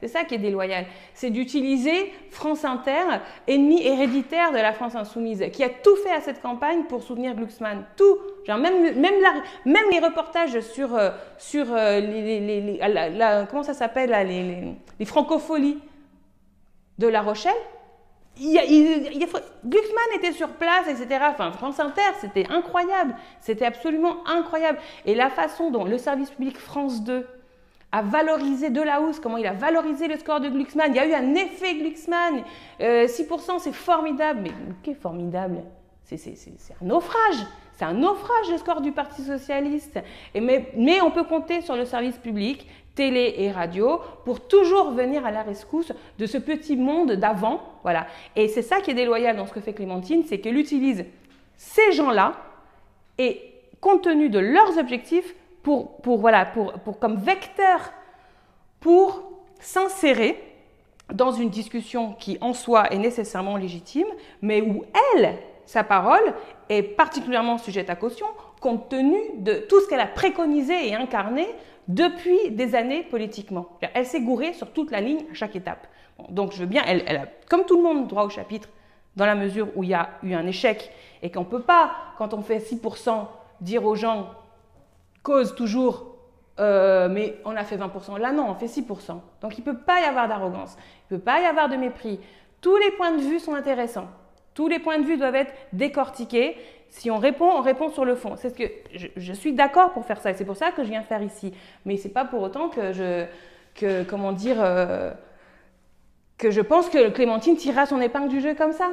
C'est ça qui est déloyal. C'est d'utiliser France Inter, ennemi héréditaire de la France insoumise, qui a tout fait à cette campagne pour soutenir Glucksmann. Tout. Genre même les reportages sur comment ça s'appelle, les francopholies de La Rochelle. Glucksmann était sur place, etc. Enfin, France Inter, c'était incroyable. C'était absolument incroyable. Et la façon dont le service public France 2 a valorisé Delahousse, comment il a valorisé le score de Glucksmann. Il y a eu un effet Glucksmann. 6%, c'est formidable. Mais qu'est formidable? C'est un naufrage. C'est un naufrage le score du Parti Socialiste. Mais on peut compter sur le service public, télé et radio, pour toujours venir à la rescousse de ce petit monde d'avant. Voilà. Et c'est ça qui est déloyal dans ce que fait Clémentine, c'est qu'elle utilise ces gens-là et compte tenu de leurs objectifs comme vecteur pour s'insérer dans une discussion qui en soi est nécessairement légitime, mais où elle, sa parole, est particulièrement sujette à caution compte tenu de tout ce qu'elle a préconisé et incarné depuis des années politiquement. Elle s'est gourée sur toute la ligne à chaque étape. Bon, donc je veux bien, elle a comme tout le monde droit au chapitre dans la mesure où il y a eu un échec et qu'on ne peut pas, quand on fait 6%, dire aux gens cause toujours, mais on a fait 20%. Là, non, on fait 6%. Donc, il ne peut pas y avoir d'arrogance. Il ne peut pas y avoir de mépris. Tous les points de vue sont intéressants. Tous les points de vue doivent être décortiqués. Si on répond sur le fond. C'est ce que je suis d'accord pour faire ça. Et c'est pour ça que je viens faire ici. Mais ce n'est pas pour autant que je pense que Clémentine tirera son épingle du jeu comme ça.